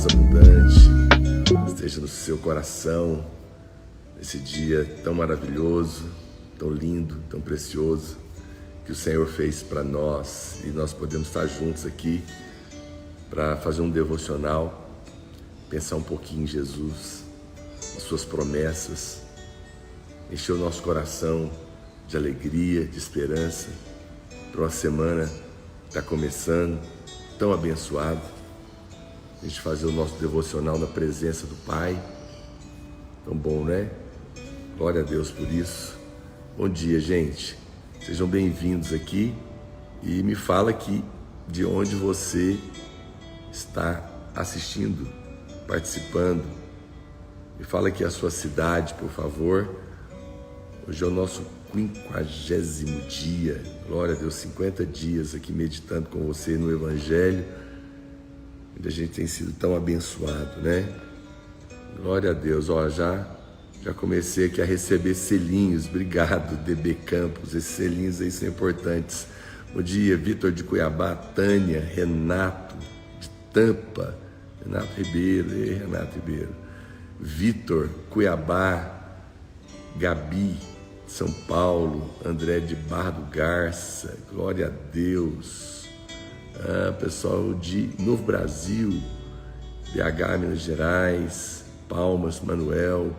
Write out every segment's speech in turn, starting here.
paz abundante esteja no seu coração, nesse dia tão maravilhoso, tão lindo, tão precioso, que o Senhor fez para nós, e nós podemos estar juntos aqui para fazer um devocional, pensar um pouquinho em Jesus, as suas promessas, encher o nosso coração de alegria, de esperança, para uma semana que está começando, tão abençoado. A gente fazer o nosso devocional na presença do Pai, tão bom, né? Glória a Deus por isso. Bom dia, gente. Sejam bem-vindos aqui e me fala aqui de onde você está assistindo, participando. Me fala aqui a sua cidade, por favor. Hoje é o nosso 50º dia. Glória a Deus, 50 dias aqui meditando com você no Evangelho, onde a gente tem sido tão abençoado, né? Glória a Deus. Ó, já comecei aqui a receber selinhos. Obrigado, DB Campos. Esses selinhos aí são importantes. Bom dia, Vitor de Cuiabá, Tânia, Renato de Tampa, Renato Ribeiro, Vitor, Cuiabá, Gabi, São Paulo, André de Barra do Garça, glória a Deus. Pessoal de Novo Brasil, BH, Minas Gerais, Palmas, Manuel,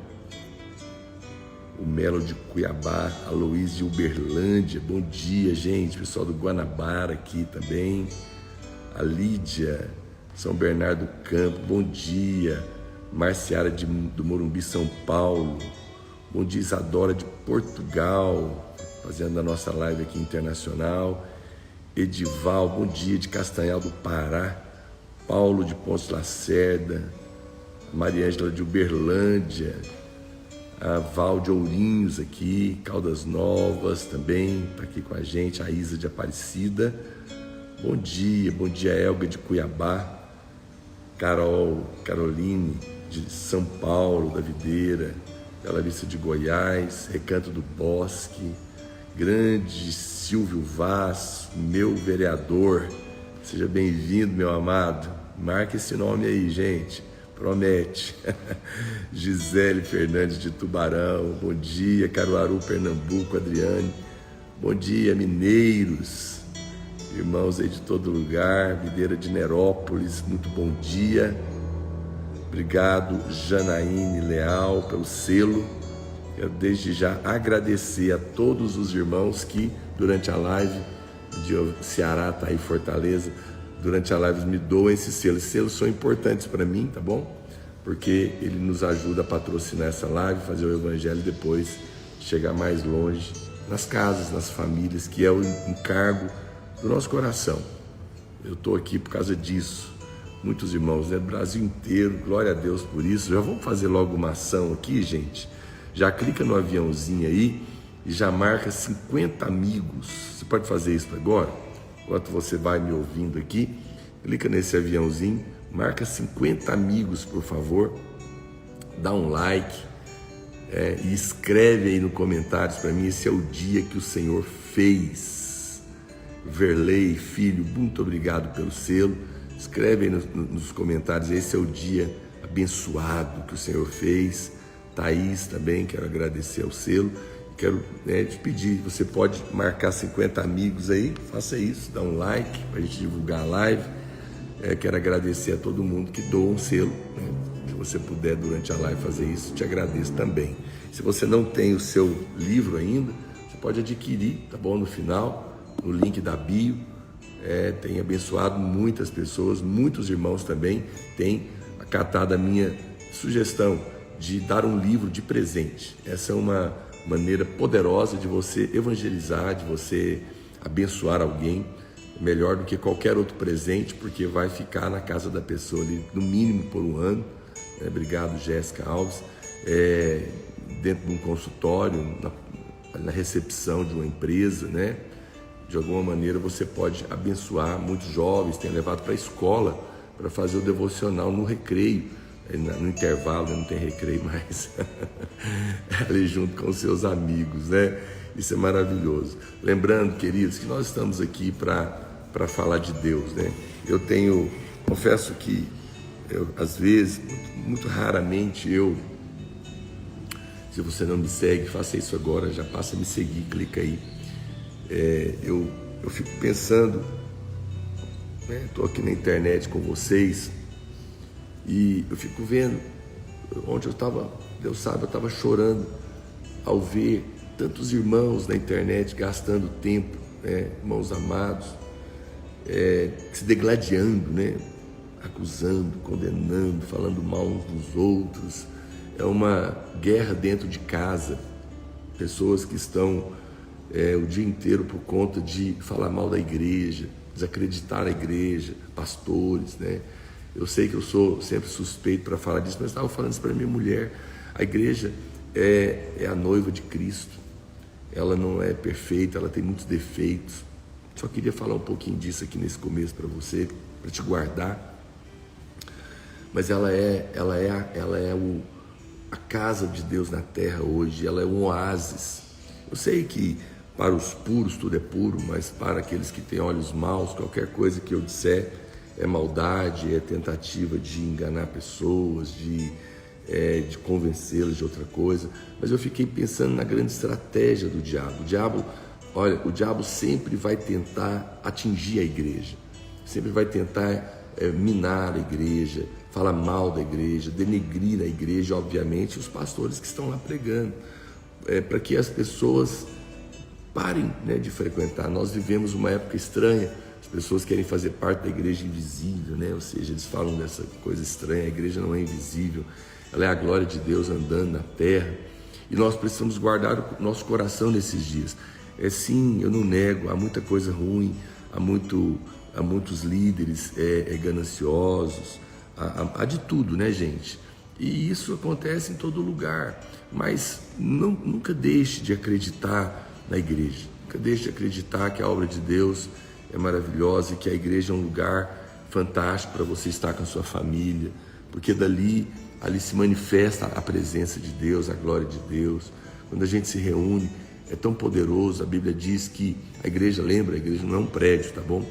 o Melo de Cuiabá, a Luiz de Uberlândia, bom dia, gente. Pessoal do Guanabara aqui também, a Lídia, São Bernardo do Campo, bom dia. Marciara do Morumbi, São Paulo, bom dia. Isadora de Portugal, fazendo a nossa live aqui internacional. Edival, bom dia, de Castanhal do Pará. Paulo de Pontes Lacerda, Mariângela de Uberlândia, a Val de Ourinhos aqui, Caldas Novas também está aqui com a gente, a Isa de Aparecida, bom dia Elga de Cuiabá, Caroline de São Paulo, da Videira, Bela Vista de Goiás, Recanto do Bosque, grande Silvio Vaz, meu vereador, seja bem-vindo, meu amado, marca esse nome aí, gente, promete. Gisele Fernandes de Tubarão, bom dia. Caruaru, Pernambuco, Adriane, bom dia. Mineiros, irmãos aí de todo lugar, Videira de Nerópolis, muito bom dia. Obrigado, Janaíne Leal, pelo selo. Quero desde já agradecer a todos os irmãos que durante a live de Ceará, tá aí, Fortaleza, durante a live me doam esses selos. Esses selos são importantes para mim, tá bom? Porque ele nos ajuda a patrocinar essa live, fazer o Evangelho e depois chegar mais longe, nas casas, nas famílias, que é o encargo do nosso coração. Eu estou aqui por causa disso. Muitos irmãos, né, do Brasil inteiro, glória a Deus por isso. Já vamos fazer logo uma ação aqui, gente. Já clica no aviãozinho aí e já marca 50 amigos. Você pode fazer isso agora? Enquanto você vai me ouvindo aqui, clica nesse aviãozinho, marca 50 amigos, por favor, dá um like e escreve aí no comentários para mim, esse é o dia que o Senhor fez. Verlei, filho, muito obrigado pelo selo. Escreve aí nos comentários, esse é o dia abençoado que o Senhor fez. Thaís também, quero agradecer ao selo. Quero te pedir, você pode marcar 50 amigos aí, faça isso, dá um like para a gente divulgar a live. Quero agradecer a todo mundo que doa um selo, né? Se você puder durante a live fazer isso, te agradeço também. Se você não tem o seu livro ainda, você pode adquirir, tá bom? No final, no link da bio, tem abençoado muitas pessoas, muitos irmãos também têm acatado a minha sugestão de dar um livro de presente. Essa é uma maneira poderosa de você evangelizar, de você abençoar alguém, melhor do que qualquer outro presente, porque vai ficar na casa da pessoa ali, no mínimo por um ano. Obrigado, Jéssica Alves. Dentro de um consultório, na recepção de uma empresa, né? De alguma maneira você pode abençoar. Muitos jovens têm levado para a escola para fazer o devocional no recreio, no intervalo, não tem recreio mais, ali junto com os seus amigos, né? Isso é maravilhoso. Lembrando, queridos, que nós estamos aqui para falar de Deus, né? Eu confesso que às vezes, muito raramente se você não me segue, faça isso agora, já passa a me seguir, clica aí. Eu fico pensando, estou aqui na internet com vocês e eu fico vendo, onde eu estava, Deus sabe, eu estava chorando ao ver tantos irmãos na internet gastando tempo, irmãos amados, se degladiando, acusando, condenando, falando mal uns dos outros. É uma guerra dentro de casa, pessoas que estão o dia inteiro por conta de falar mal da igreja, desacreditar a igreja, pastores, Eu sei que eu sou sempre suspeito para falar disso, mas estava falando isso para minha mulher. A igreja é a noiva de Cristo, ela não é perfeita, ela tem muitos defeitos. Só queria falar um pouquinho disso aqui nesse começo para você, para te guardar. Mas ela é a casa de Deus na terra hoje, ela é um oásis. Eu sei que para os puros tudo é puro, mas para aqueles que têm olhos maus, qualquer coisa que eu disser é maldade, é tentativa de enganar pessoas, de convencê-las de outra coisa. Mas eu fiquei pensando na grande estratégia do diabo. O diabo sempre vai tentar atingir a igreja, sempre vai tentar minar a igreja, falar mal da igreja, denegrir a igreja, obviamente, os pastores que estão lá pregando, para que as pessoas parem de frequentar. Nós vivemos uma época estranha, as pessoas querem fazer parte da igreja invisível, ou seja, eles falam dessa coisa estranha. A igreja não é invisível, ela é a glória de Deus andando na terra, e nós precisamos guardar o nosso coração nesses dias. Sim, eu não nego, há muita coisa ruim, há muitos líderes gananciosos, há de tudo, gente? E isso acontece em todo lugar, mas nunca deixe de acreditar na igreja, nunca deixe de acreditar que a obra de Deus é maravilhosa e que a igreja é um lugar fantástico para você estar com a sua família, porque ali se manifesta a presença de Deus, a glória de Deus. Quando a gente se reúne, é tão poderoso. A Bíblia diz que a igreja não é um prédio, tá bom?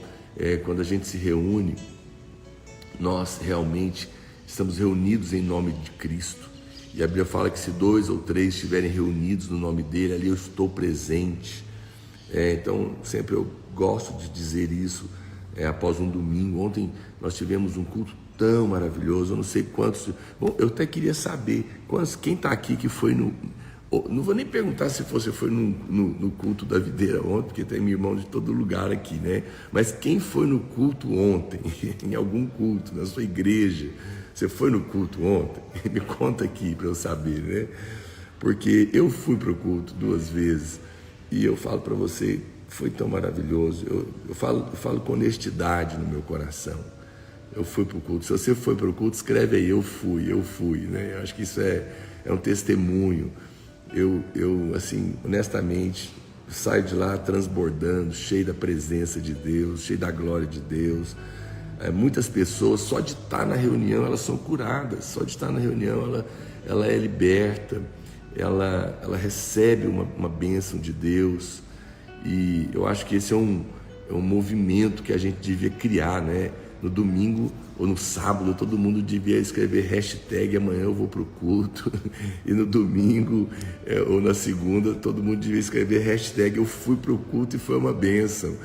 Quando a gente se reúne, nós realmente estamos reunidos em nome de Cristo. E a Bíblia fala que se 2 ou 3 estiverem reunidos no nome dele, ali eu estou presente. Então, sempre eu gosto de dizer isso após um domingo. Ontem nós tivemos um culto tão maravilhoso, eu não sei quantos. Bom, eu até queria saber quem está aqui que foi no. Não vou nem perguntar se você foi no culto da videira ontem, porque tem meu irmão de todo lugar aqui, Mas quem foi no culto ontem, em algum culto, na sua igreja? Você foi no culto ontem? Me conta aqui para eu saber, Porque eu fui para o culto 2 vezes e eu falo para você, foi tão maravilhoso. Eu falo com honestidade no meu coração. Eu fui para o culto. Se você foi para o culto, escreve aí, eu fui, Eu acho que isso é um testemunho. Eu assim, honestamente, saio de lá transbordando, cheio da presença de Deus, cheio da glória de Deus. Muitas pessoas, só de estar na reunião, elas são curadas. Só de estar na reunião, ela é liberta, ela recebe uma bênção de Deus. E eu acho que esse é um movimento que a gente devia criar, No domingo ou no sábado, todo mundo devia escrever hashtag amanhã eu vou para o culto. E no domingo ou na segunda, todo mundo devia escrever hashtag eu fui para o culto e foi uma bênção.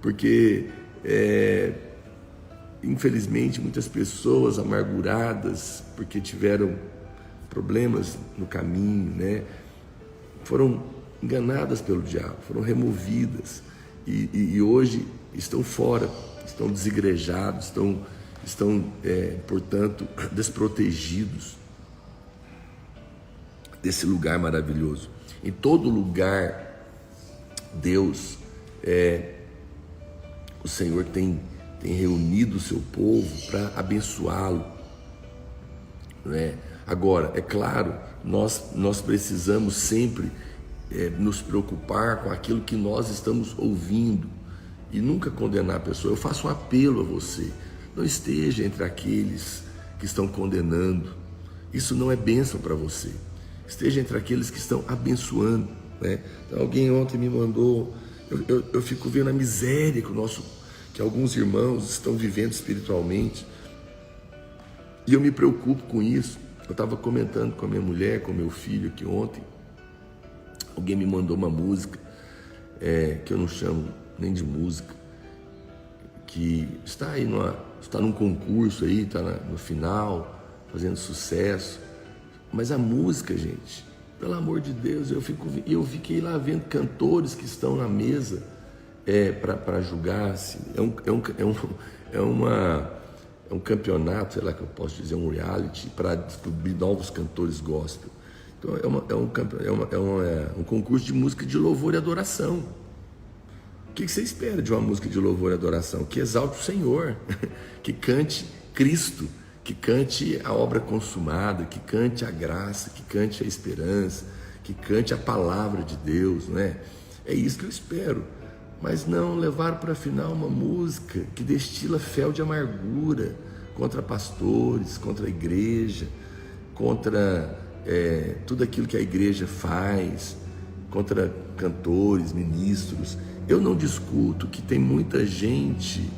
Porque, infelizmente, muitas pessoas amarguradas, porque tiveram problemas no caminho, foram enganadas pelo diabo, foram removidas e hoje estão fora, estão desigrejados, estão portanto, desprotegidos desse lugar maravilhoso. Em todo lugar, Deus, o Senhor tem reunido o seu povo para abençoá-lo, Agora, é claro, nós precisamos sempre nos preocupar com aquilo que nós estamos ouvindo e nunca condenar a pessoa. Eu faço um apelo a você, não esteja entre aqueles que estão condenando, isso não é bênção para você. Esteja entre aqueles que estão abençoando, Então, alguém ontem me mandou, eu fico vendo a miséria que alguns irmãos estão vivendo espiritualmente, E eu me preocupo com isso. Eu estava comentando com a minha mulher, com o meu filho aqui ontem. Alguém me mandou uma música, que eu não chamo nem de música, que está aí está num concurso aí, está no final, fazendo sucesso. Mas a música, gente, pelo amor de Deus, eu fiquei lá vendo cantores que estão na mesa para julgar. Assim, é um campeonato, sei lá que eu posso dizer, um reality para descobrir novos cantores gospel. Então é um concurso de música de louvor e adoração. O que você espera de uma música de louvor e adoração? Que exalte o Senhor, que cante Cristo, que cante a obra consumada, que cante a graça, que cante a esperança, que cante a palavra de Deus, né? É isso que eu espero. Mas não levar para a final uma música que destila fel de amargura contra pastores, contra a igreja, contra tudo aquilo que a igreja faz, contra cantores, ministros. Eu não discuto que tem muita gente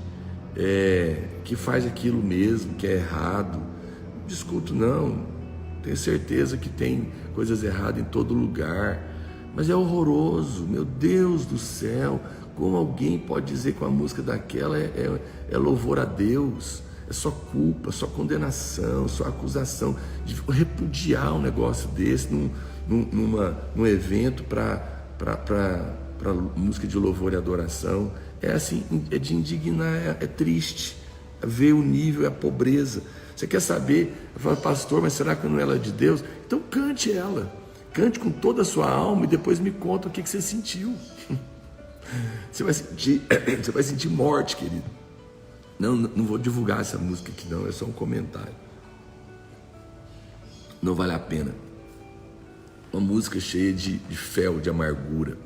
que faz aquilo mesmo, que é errado. Não discuto não, tenho certeza que tem coisas erradas em todo lugar, mas é horroroso, meu Deus do céu. Como alguém pode dizer que uma música daquela é louvor a Deus? É só culpa, só condenação, só acusação. De repudiar um negócio desse num evento para música de louvor e adoração. É assim, é de indignar, é triste ver o nível e a pobreza. Você quer saber? Eu falo, pastor, mas será que não é ela de Deus? Então cante ela, cante com toda a sua alma e depois me conta o que você sentiu. Você vai sentir morte, querido. Não vou divulgar essa música aqui não, é só um comentário. Não vale a pena. Uma música cheia de fel, de amargura.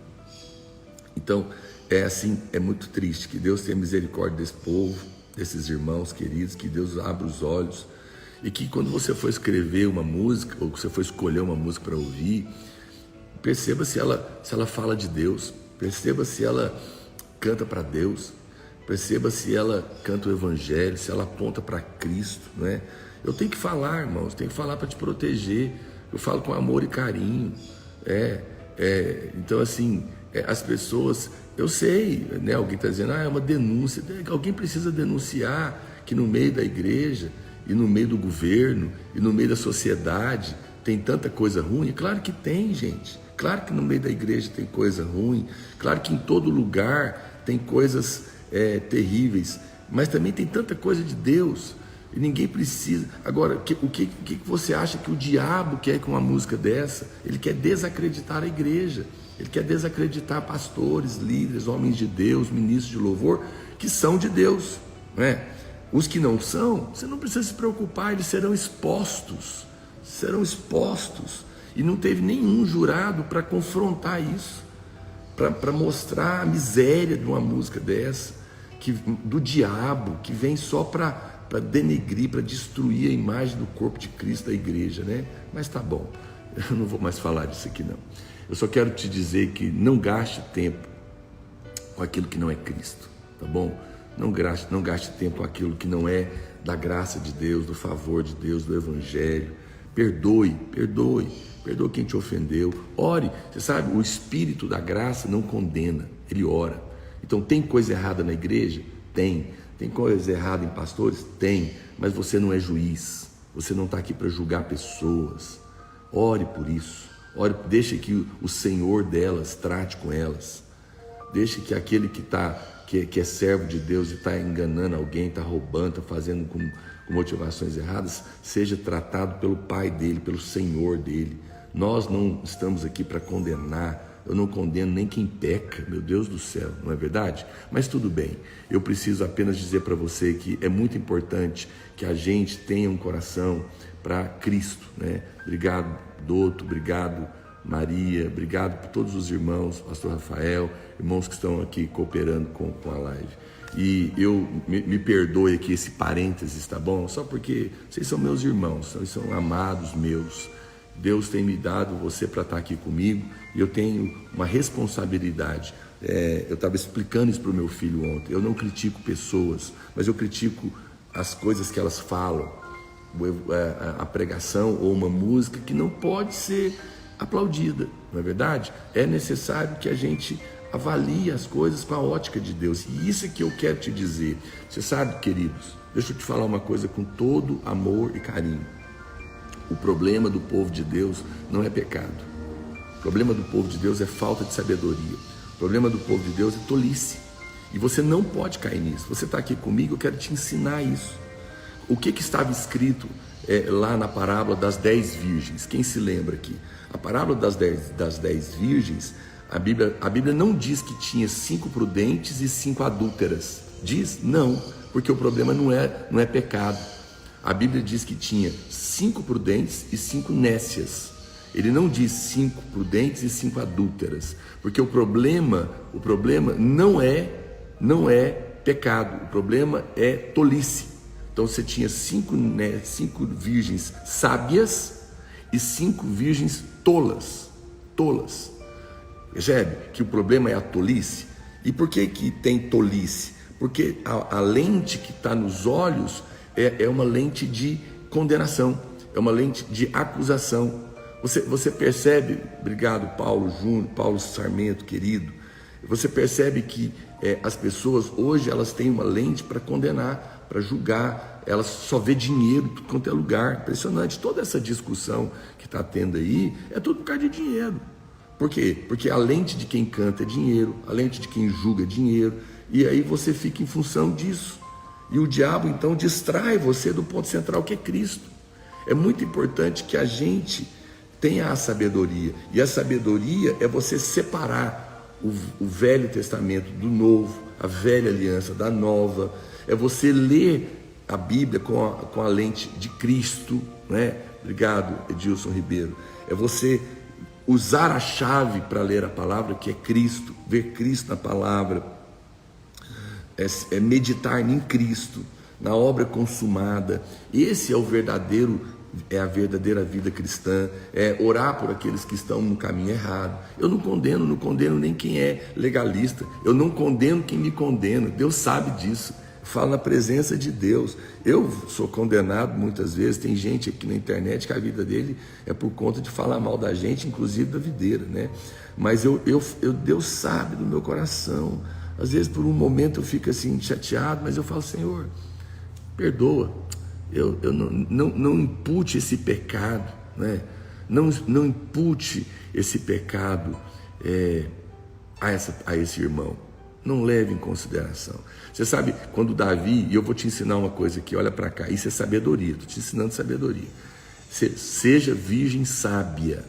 Então, é assim, é muito triste. Que Deus tenha misericórdia desse povo, desses irmãos queridos, que Deus abra os olhos. E que quando você for escrever uma música, ou que você for escolher uma música para ouvir, perceba se ela fala de Deus. Perceba se ela canta para Deus, perceba se ela canta o Evangelho, se ela aponta para Cristo, né? Eu tenho que falar, irmãos, tenho que falar para te proteger. Eu falo com amor e carinho. Então, assim, as pessoas, eu sei, né? Alguém está dizendo, é uma denúncia. Alguém precisa denunciar que no meio da igreja, e no meio do governo, e no meio da sociedade, tem tanta coisa ruim. Claro que tem, gente. Claro que no meio da igreja tem coisa ruim, claro que em todo lugar tem coisas terríveis, mas também tem tanta coisa de Deus, e ninguém precisa. Agora, o que você acha que o diabo quer com uma música dessa? Ele quer desacreditar a igreja, ele quer desacreditar pastores, líderes, homens de Deus, ministros de louvor, que são de Deus, não é? Os que não são, você não precisa se preocupar, eles serão expostos. E não teve nenhum jurado para confrontar isso, para mostrar a miséria de uma música dessa, do diabo, que vem só para denegrir, para destruir a imagem do corpo de Cristo da igreja, né? Mas tá bom, eu não vou mais falar disso aqui não. Eu só quero te dizer que não gaste tempo com aquilo que não é Cristo, tá bom? Não gaste tempo com aquilo que não é da graça de Deus, do favor de Deus, do Evangelho. Perdoe quem te ofendeu. Ore. Você sabe, o Espírito da graça não condena, ele ora. Então, tem coisa errada na igreja? Tem coisa errada em pastores? Tem, mas você não é juiz, você não está aqui para julgar pessoas. Ore por isso, deixe que o Senhor delas trate com elas, deixe que aquele que é servo de Deus e está enganando alguém, está roubando, está fazendo com motivações erradas, seja tratado pelo Pai dele, pelo Senhor dele. Nós não estamos aqui para condenar, eu não condeno nem quem peca, meu Deus do céu, não é verdade? Mas tudo bem, eu preciso apenas dizer para você que é muito importante que a gente tenha um coração para Cristo, né? Obrigado, Douto, obrigado, Maria, obrigado por todos os irmãos, pastor Rafael, irmãos que estão aqui cooperando com a live. E eu me perdoe aqui esse parênteses, tá bom? Só porque vocês são meus irmãos, vocês são amados meus. Deus tem me dado você para estar aqui comigo e eu tenho uma responsabilidade. Eu estava explicando isso para o meu filho ontem. Eu não critico pessoas, mas eu critico as coisas que elas falam. a pregação ou uma música que não pode ser aplaudida, não é verdade? É necessário que a gente avalie as coisas com a ótica de Deus. E isso é que eu quero te dizer. Você sabe, queridos, deixa eu te falar uma coisa com todo amor e carinho. O problema do povo de Deus não é pecado. O problema do povo de Deus é falta de sabedoria. O problema do povo de Deus é tolice. E você não pode cair nisso. Você está aqui comigo, eu quero te ensinar isso. O que estava escrito lá na parábola das 10 virgens? Quem se lembra aqui? A parábola das 10 virgens, a Bíblia não diz que tinha 5 prudentes e 5 adúlteras. Diz? Não, porque o problema não é pecado. A Bíblia diz que tinha 5 prudentes e 5 nécias. Ele não diz 5 prudentes e 5 adúlteras, porque o problema não é pecado, o problema é tolice. Então você tinha 5 virgens sábias e 5 virgens tolas. Percebe que o problema é a tolice? E por que tem tolice? Porque a lente que está nos olhos é uma lente de condenação, é uma lente de acusação. Você percebe, obrigado Paulo Sarmento, querido, você percebe que as pessoas hoje elas têm uma lente para condenar, para julgar, elas só vê dinheiro tudo quanto é lugar. Impressionante, toda essa discussão que está tendo aí é tudo por causa de dinheiro. Por quê? Porque a lente de quem canta é dinheiro, a lente de quem julga é dinheiro, e aí você fica em função disso. E o diabo então distrai você do ponto central que é Cristo. É muito importante que a gente tenha a sabedoria, e a sabedoria é você separar o Velho Testamento do Novo, a velha aliança da nova, é você ler a Bíblia com a lente de Cristo, né? Obrigado, Edilson Ribeiro. É você usar a chave para ler a palavra, que é Cristo, ver Cristo na palavra, é meditar em Cristo, na obra consumada. Esse é a verdadeira vida cristã, é orar por aqueles que estão no caminho errado. Eu não condeno nem quem é legalista, eu não condeno quem me condena, Deus sabe disso. Falo na presença de Deus. Eu sou condenado muitas vezes. Tem gente aqui na internet que a vida dele é por conta de falar mal da gente, inclusive da videira, né? Mas Deus sabe do meu coração. Às vezes por um momento eu fico assim chateado, mas eu falo: Senhor, perdoa. Eu não impute esse pecado, né? Não impute esse pecado a esse irmão. Não leve em consideração. Você sabe, quando Davi, e eu vou te ensinar uma coisa aqui, olha para cá, isso é sabedoria, estou te ensinando sabedoria. Seja virgem sábia,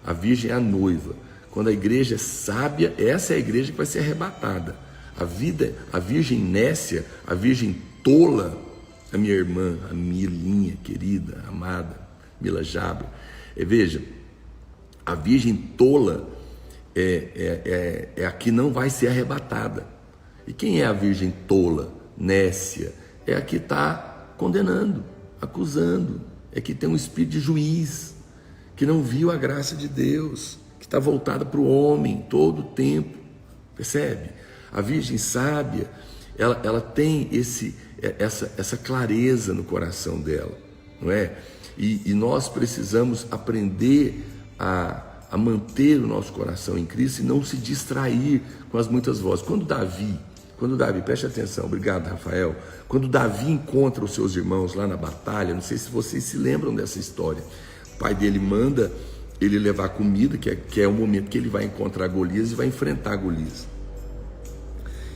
a virgem é a noiva. Quando a igreja é sábia, essa é a igreja que vai ser arrebatada. A virgem nécia, a virgem tola, a minha irmã, a Milinha, querida, amada, Mila Jabra. Veja, a virgem tola é a que não vai ser arrebatada. E quem é a virgem tola, nécia? É a que está condenando, acusando, é que tem um espírito de juiz, que não viu a graça de Deus, que está voltada para o homem todo o tempo, percebe? A virgem sábia, ela tem essa clareza no coração dela, não é? E nós precisamos aprender a manter o nosso coração em Cristo e não se distrair com as muitas vozes. Quando Davi, preste atenção, obrigado Rafael, quando Davi encontra os seus irmãos lá na batalha, não sei se vocês se lembram dessa história, o pai dele manda ele levar comida, que é o momento que ele vai encontrar Golias e vai enfrentar Golias.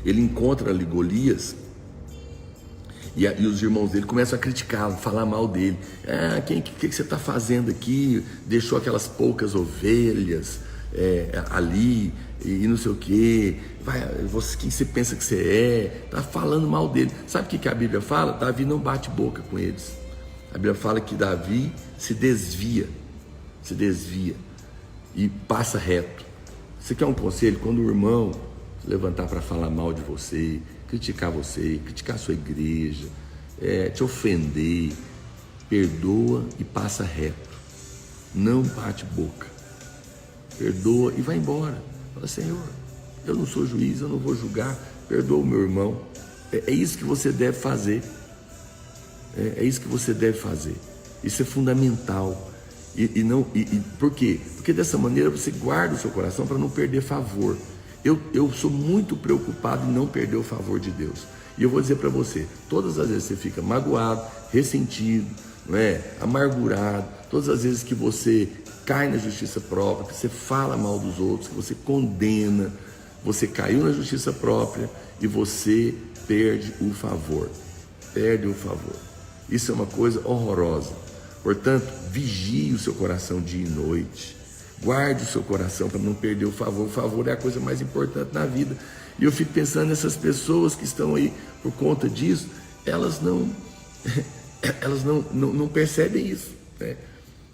Ele encontra ali Golias e os irmãos dele começam a criticá-lo, falar mal dele. O que você está fazendo aqui? Deixou aquelas poucas ovelhas ali e não sei o quê. Quem você pensa que você é? Está falando mal dele. Sabe o que a Bíblia fala? Davi não bate boca com eles. A Bíblia fala que Davi se desvia e passa reto. Você quer um conselho? Quando o irmão se levantar para falar mal de você, criticar a sua igreja, te ofender, perdoa e passa reto. Não bate boca. Perdoa e vai embora. Fala: Senhor, eu não sou juiz, eu não vou julgar, perdoa o meu irmão. É isso que você deve fazer. É isso que você deve fazer. Isso é fundamental. Por quê? Porque dessa maneira você guarda o seu coração para não perder favor. Eu sou muito preocupado em não perder o favor de Deus. E eu vou dizer para você, todas as vezes que você fica magoado, ressentido, não é? Amargurado, todas as vezes que você cai na justiça própria, que você fala mal dos outros, que você condena, você caiu na justiça própria e você perde o favor. Perde o favor. Isso é uma coisa horrorosa. Portanto, vigie o seu coração dia e noite. Guarde o seu coração para não perder o favor. O favor é a coisa mais importante na vida. E eu fico pensando nessas pessoas que estão aí por conta disso, elas não percebem isso, né?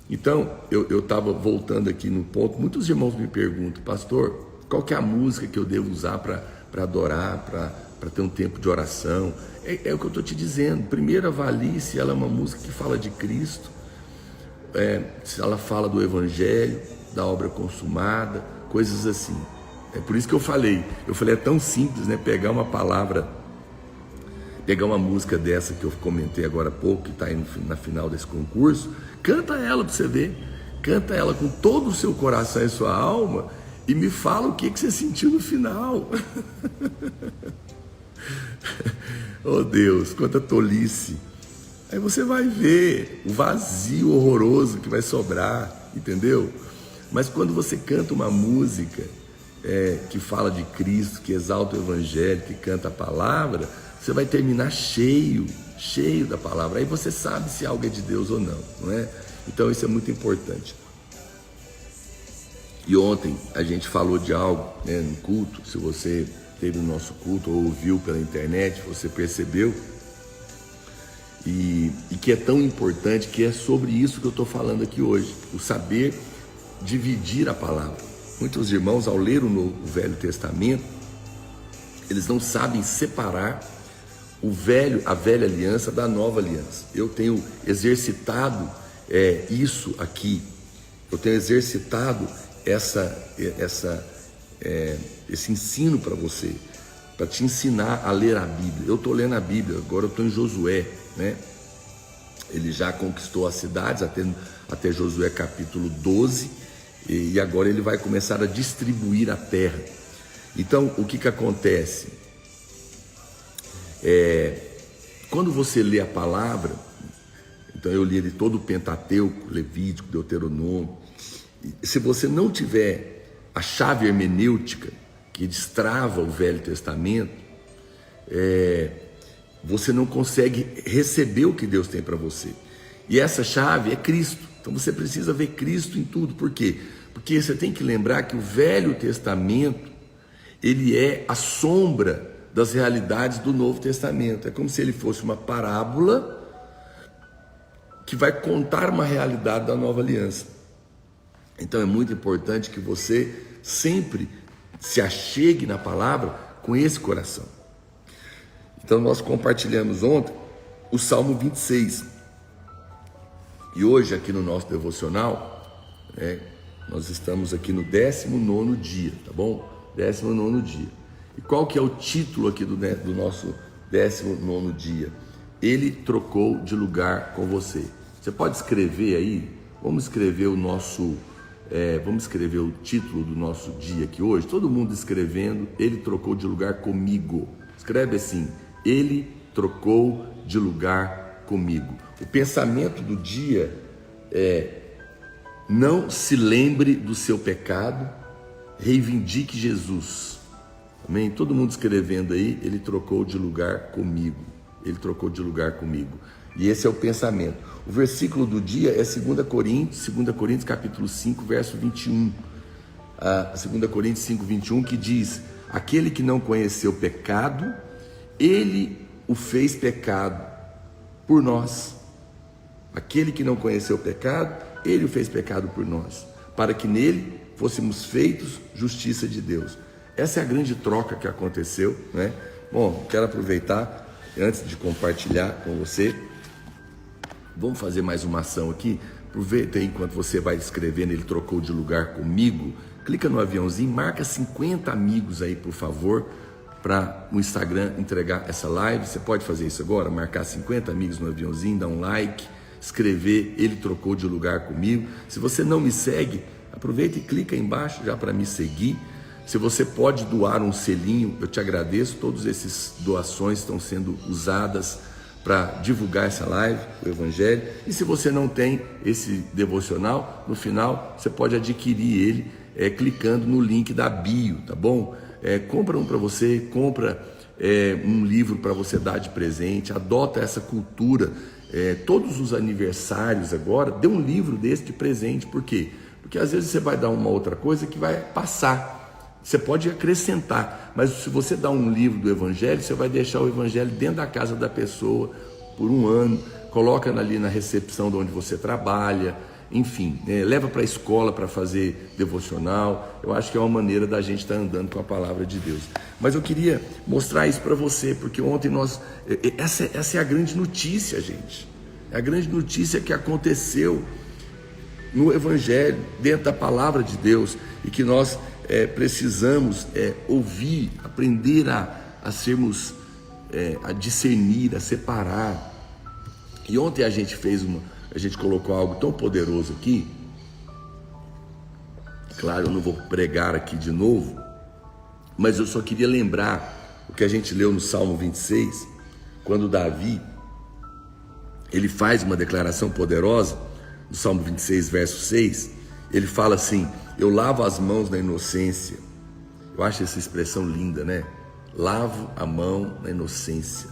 Então, eu estava voltando aqui no ponto. Muitos irmãos me perguntam, pastor, qual que é a música que eu devo usar para adorar, para ter um tempo de oração? É o que eu estou te dizendo. Primeiro, avalie se ela é uma música que fala de Cristo, se ela fala do Evangelho, da obra consumada, coisas assim. É por isso que eu falei, é tão simples, né? Pegar uma palavra, pegar uma música dessa que eu comentei agora há pouco, que está aí na final desse concurso, canta ela para você ver, canta ela com todo o seu coração e sua alma e me fala o que você sentiu no final. Oh Deus, quanta tolice. Aí você vai ver o vazio horroroso que vai sobrar, entendeu? Mas quando você canta uma música que fala de Cristo, que exalta o Evangelho, que canta a palavra, você vai terminar cheio da palavra. Aí você sabe se algo é de Deus ou não, não é? Então isso é muito importante. E ontem a gente falou de algo, né, no culto. Se você teve o nosso culto ou ouviu pela internet, você percebeu, e que é tão importante, que é sobre isso que eu estou falando aqui hoje, o saber dividir a palavra. Muitos irmãos, ao ler o Velho Testamento, eles não sabem separar a velha aliança da nova aliança. Eu tenho exercitado isso aqui, eu tenho exercitado esse ensino para você, para te ensinar a ler a Bíblia. Eu estou lendo a Bíblia, agora eu estou em Josué, né? Ele já conquistou as cidades até Josué capítulo 12, e agora ele vai começar a distribuir a terra. Então, o que acontece? Quando você lê a palavra, então eu li todo o Pentateuco, Levítico, Deuteronômio, se você não tiver a chave hermenêutica que destrava o Velho Testamento, você não consegue receber o que Deus tem para você. E essa chave é Cristo. Então você precisa ver Cristo em tudo. Por quê? Porque você tem que lembrar que o Velho Testamento, ele é a sombra das realidades do Novo Testamento. É como se ele fosse uma parábola que vai contar uma realidade da nova aliança. Então é muito importante que você sempre se achegue na palavra com esse coração. Então nós compartilhamos ontem o Salmo 26. E hoje aqui no nosso devocional, nós estamos aqui no 19º dia, tá bom? 19º dia. E qual que é o título aqui do nosso 19º dia? Ele trocou de lugar com você. Você pode escrever aí? Vamos escrever vamos escrever o título do nosso dia aqui hoje. Todo mundo escrevendo, ele trocou de lugar comigo. Escreve assim, ele trocou de lugar comigo. O pensamento do dia é: não se lembre do seu pecado, reivindique Jesus. Amém? Todo mundo escrevendo aí, ele trocou de lugar comigo. Ele trocou de lugar comigo. E esse é o pensamento. O versículo do dia é 2 Coríntios capítulo 5, verso 21. 2 Coríntios 5, 21, que diz: aquele que não conheceu pecado, ele o fez pecado por nós. Aquele que não conheceu pecado, ele o fez pecado por nós, para que nele fôssemos feitos justiça de Deus. Essa é a grande troca que aconteceu, né? Bom, quero aproveitar, antes de compartilhar com você, vamos fazer mais uma ação aqui. Aproveita aí, enquanto você vai escrevendo, ele trocou de lugar comigo, clica no aviãozinho, marca 50 amigos aí, por favor, para o Instagram entregar essa live. Você pode fazer isso agora, marcar 50 amigos no aviãozinho, dar um like. escrever Ele trocou de lugar comigo. Se você não me segue, aproveita e clica aí embaixo já para me seguir. Se você pode doar um selinho, eu te agradeço. Todas essas doações estão sendo usadas para divulgar essa live, o Evangelho. E se você não tem esse devocional, no final você pode adquirir ele clicando no link da bio, tá bom? Compra um para você, compra um livro para você dar de presente, adota essa cultura. Todos os aniversários agora, dê um livro desse de presente. Por quê? Porque às vezes você vai dar uma outra coisa que vai passar. Você pode acrescentar, mas se você dá um livro do Evangelho, você vai deixar o Evangelho dentro da casa da pessoa por um ano, coloca ali na recepção de onde você trabalha, enfim, leva para a escola para fazer devocional. Eu acho que é uma maneira da gente estar andando com a palavra de Deus. Mas eu queria mostrar isso para você, porque ontem essa é a grande notícia, gente. É a grande notícia que aconteceu no Evangelho, dentro da palavra de Deus, e que nós precisamos ouvir, aprender a sermos, a discernir, a separar. E ontem a gente colocou algo tão poderoso aqui. Claro, eu não vou pregar aqui de novo, mas eu só queria lembrar o que a gente leu no Salmo 26, quando Davi, ele faz uma declaração poderosa, no Salmo 26, verso 6, ele fala assim: eu lavo as mãos na inocência. Eu acho essa expressão linda, né? Lavo a mão na inocência.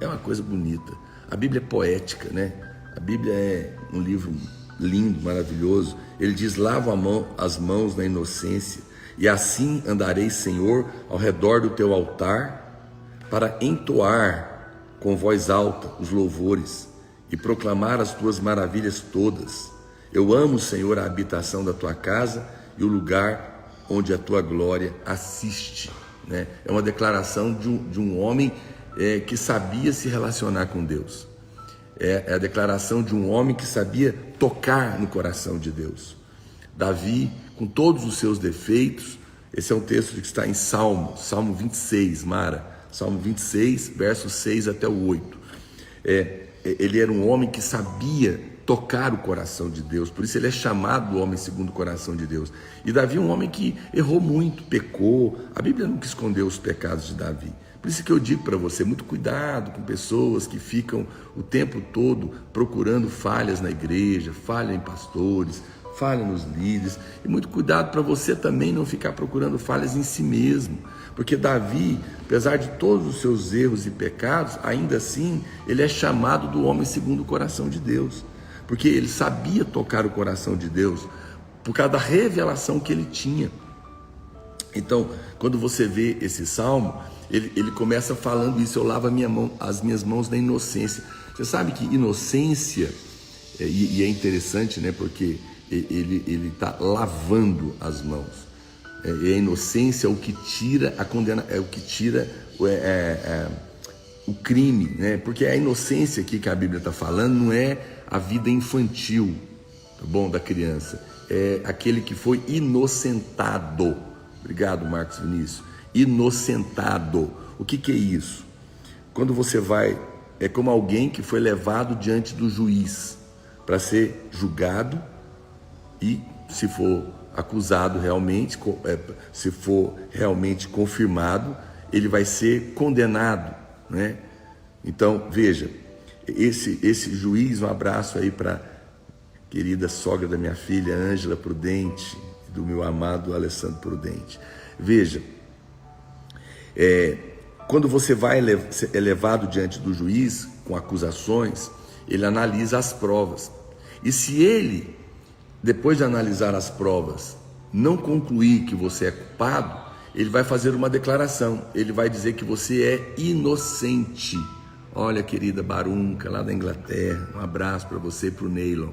É uma coisa bonita. A Bíblia é poética, né? A Bíblia é um livro lindo, maravilhoso. Ele diz: lavo as mãos na inocência, e assim andarei, Senhor, ao redor do teu altar, para entoar com voz alta os louvores e proclamar as tuas maravilhas todas. Eu amo, Senhor, a habitação da tua casa e o lugar onde a tua glória assiste, né? É uma declaração de um homem que sabia se relacionar com Deus. É a declaração de um homem que sabia tocar no coração de Deus. Davi, com todos os seus defeitos, esse é um texto que está em Salmo 26, Mara, Salmo 26, versos 6 até o 8. Ele era um homem que sabia tocar o coração de Deus, por isso ele é chamado homem segundo o coração de Deus. E Davi é um homem que errou muito, pecou. A Bíblia nunca escondeu os pecados de Davi. Por isso que eu digo para você, muito cuidado com pessoas que ficam o tempo todo procurando falhas na igreja, falha em pastores, falha nos líderes, e muito cuidado para você também não ficar procurando falhas em si mesmo, porque Davi, apesar de todos os seus erros e pecados, ainda assim ele é chamado do homem segundo o coração de Deus, porque ele sabia tocar o coração de Deus por causa da revelação que ele tinha. Então, quando você vê esse salmo, ele começa falando isso: eu lavo as minhas mãos na inocência. Você sabe que inocência, e é interessante, né? Porque ele está lavando as mãos. E a inocência é o que tira a condena, é o que tira o crime, né? Porque a inocência aqui que a Bíblia está falando não é a vida infantil, tá bom, da criança. É aquele que foi inocentado. Obrigado, Marcos Vinícius. Inocentado. O que é isso? Quando você vai, é como alguém que foi levado diante do juiz para ser julgado, e se for acusado realmente, se for realmente confirmado, ele vai ser condenado, né? Então, veja, esse juiz, um abraço aí para a querida sogra da minha filha, Ângela Prudente, do meu amado Alessandro Prudente. Veja, quando você é levado diante do juiz com acusações, ele analisa as provas. E se ele, depois de analisar as provas, não concluir que você é culpado, ele vai fazer uma declaração. Ele vai dizer que você é inocente. Olha, querida Barunca, lá da Inglaterra, um abraço para você e para o Neylon.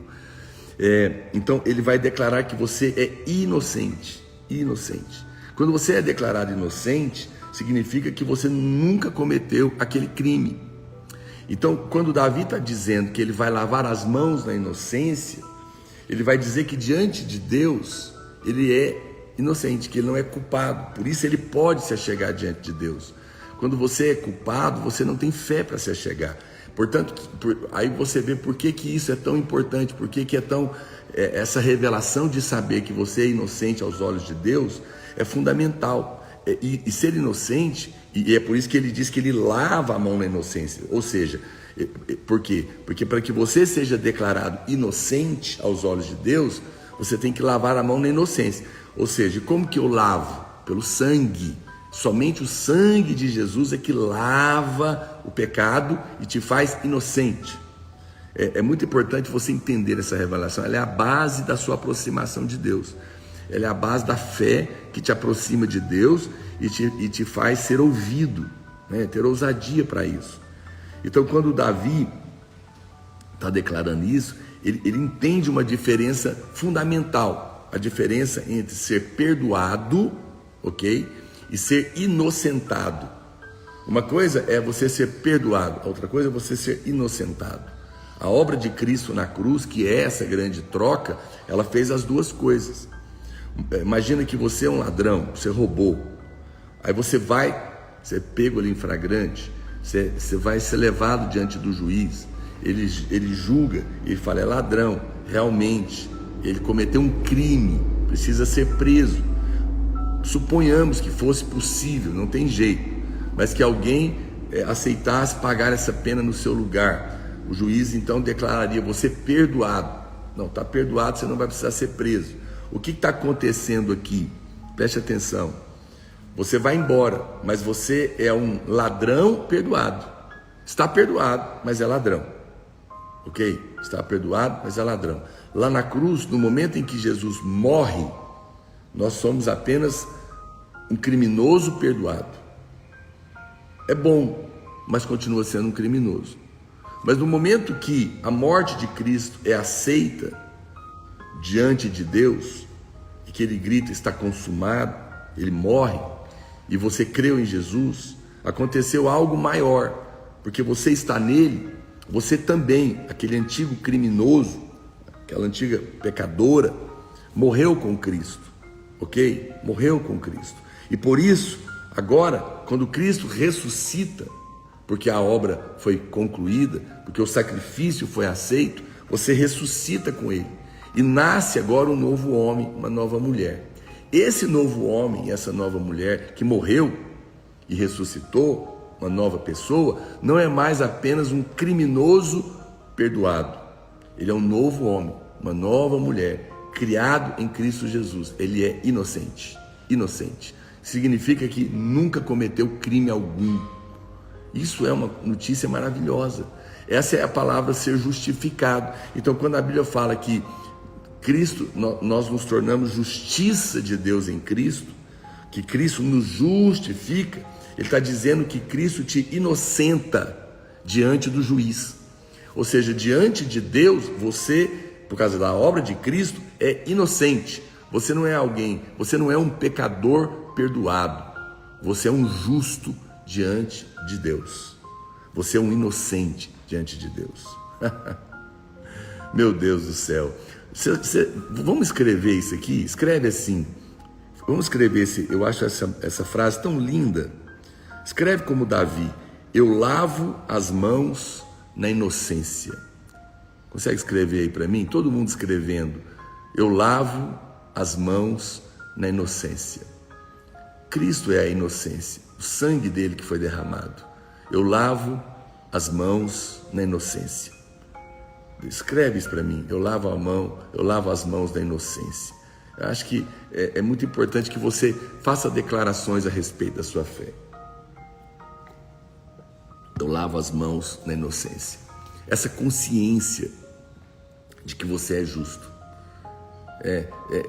Então, ele vai declarar que você é inocente. Inocente. Quando você é declarado inocente, significa que você nunca cometeu aquele crime. Então, quando Davi está dizendo que ele vai lavar as mãos na inocência, ele vai dizer que diante de Deus, ele é inocente, que ele não é culpado. Por isso ele pode se achegar diante de Deus. Quando você é culpado, você não tem fé para se achegar. Portanto, aí você vê por que isso é tão importante, por que é tão... essa revelação de saber que você é inocente aos olhos de Deus é fundamental. E ser inocente, e é por isso que ele diz que ele lava a mão na inocência. Ou seja, por quê? Porque para que você seja declarado inocente aos olhos de Deus, você tem que lavar a mão na inocência. Ou seja, como que eu lavo? Pelo sangue. Somente o sangue de Jesus é que lava o pecado e te faz inocente. É muito importante você entender essa revelação. Ela é a base da sua aproximação de Deus. Ela é a base da fé que te aproxima de Deus e te faz ser ouvido, né? Ter ousadia para isso. Então, quando Davi está declarando isso, ele entende uma diferença fundamental. A diferença entre ser perdoado, ok? E ser inocentado. Uma coisa é você ser perdoado, a outra coisa é você ser inocentado. A obra de Cristo na cruz, que é essa grande troca, ela fez as duas coisas. Imagina que você é um ladrão, você roubou. Aí você é pego ali em flagrante, você vai ser levado diante do juiz. Ele julga, ele fala, é ladrão, realmente, ele cometeu um crime, precisa ser preso. Suponhamos que fosse possível, não tem jeito, mas que alguém aceitasse pagar essa pena no seu lugar. O juiz então declararia você perdoado. Não, está perdoado, você não vai precisar ser preso. O que está acontecendo aqui? Preste atenção. Você vai embora, mas você é um ladrão perdoado. Está perdoado, mas é ladrão. Ok? Está perdoado, mas é ladrão. Lá na cruz, no momento em que Jesus morre, nós somos apenas um criminoso perdoado. É bom, mas continua sendo um criminoso. Mas no momento que a morte de Cristo é aceita diante de Deus, e que ele grita, está consumado, ele morre, e você creu em Jesus, aconteceu algo maior, porque você está nele, você também, aquele antigo criminoso, aquela antiga pecadora, morreu com Cristo. Ok? Morreu com Cristo. E por isso, agora, quando Cristo ressuscita, porque a obra foi concluída, porque o sacrifício foi aceito, você ressuscita com ele. E nasce agora um novo homem, uma nova mulher. Esse novo homem e essa nova mulher que morreu e ressuscitou, uma nova pessoa, não é mais apenas um criminoso perdoado. Ele é um novo homem, uma nova mulher, criado em Cristo Jesus. Ele é inocente. Inocente. Significa que nunca cometeu crime algum. Isso é uma notícia maravilhosa. Essa é a palavra ser justificado. Então, quando a Bíblia fala que Cristo, nós nos tornamos justiça de Deus em Cristo, que Cristo nos justifica, ele está dizendo que Cristo te inocenta diante do juiz. Ou seja, diante de Deus, você, por causa da obra de Cristo, é inocente. Você não é alguém, você não é um pecador perdoado. Você é um justo diante de Deus. Você é um inocente diante de Deus. Meu Deus do céu. Vamos escrever isso aqui? Escreve assim. Vamos escrever eu acho essa frase tão linda. Escreve como Davi: eu lavo as mãos na inocência. Consegue escrever aí para mim? Todo mundo escrevendo. Eu lavo as mãos na inocência. Cristo é a inocência, o sangue dele que foi derramado. Eu lavo as mãos na inocência. Escreve isso para mim. Eu lavo as mãos da inocência. Eu acho que é muito importante que você faça declarações a respeito da sua fé. Eu lavo as mãos na inocência. Essa consciência de que você é justo.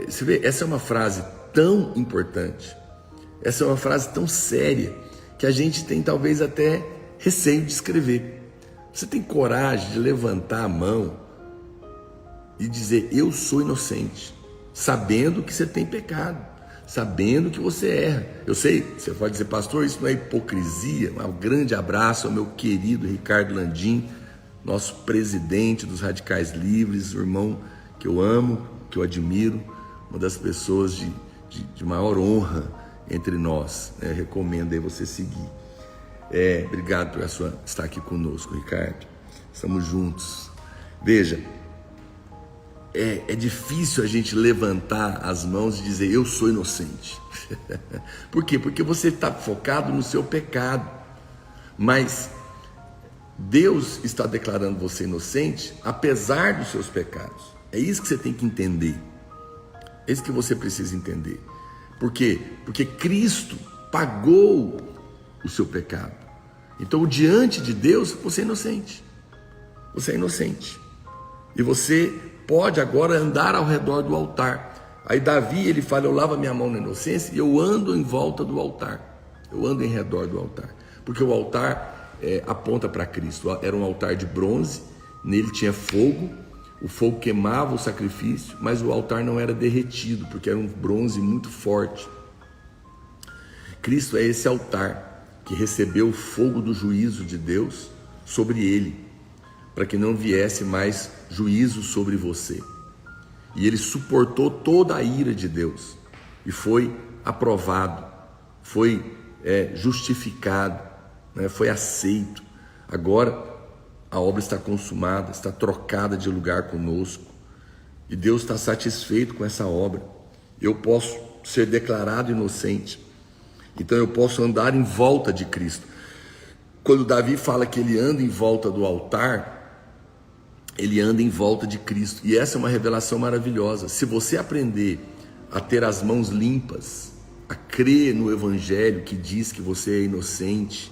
Você vê, essa é uma frase tão importante, essa é uma frase tão séria, que a gente tem talvez até receio de escrever. Você tem coragem de levantar a mão e dizer: eu sou inocente, sabendo que você tem pecado, sabendo que você erra. Eu sei, você pode dizer: pastor, isso não é hipocrisia? Um grande abraço ao meu querido Ricardo Landim, nosso presidente dos Radicais Livres, o irmão que eu amo, que eu admiro, uma das pessoas de maior honra entre nós. Recomendo aí você seguir. Obrigado por estar aqui conosco, Ricardo. Estamos juntos. Veja, é difícil a gente levantar as mãos e dizer eu sou inocente. Por quê? Porque você está focado no seu pecado. Mas Deus está declarando você inocente apesar dos seus pecados. É isso que você tem que entender. É isso que você precisa entender. Por quê? Porque Cristo pagou o seu pecado. Então, diante de Deus, você é inocente. Você é inocente. E você pode agora andar ao redor do altar. Aí Davi, ele fala, eu lavo a minha mão na inocência e eu ando em volta do altar. Eu ando em redor do altar. Porque o altar aponta para Cristo. Era um altar de bronze, nele tinha fogo, o fogo queimava o sacrifício, mas o altar não era derretido, porque era um bronze muito forte. Cristo é esse altar que recebeu o fogo do juízo de Deus sobre ele, para que não viesse mais juízo sobre você. E ele suportou toda a ira de Deus e foi aprovado, foi justificado, né? Foi aceito. Agora a obra está consumada, está trocada de lugar conosco e Deus está satisfeito com essa obra. Eu posso ser declarado inocente, então eu posso andar em volta de Cristo. Quando Davi fala que ele anda em volta do altar, ele anda em volta de Cristo. E essa é uma revelação maravilhosa. Se você aprender a ter as mãos limpas, a crer no Evangelho que diz que você é inocente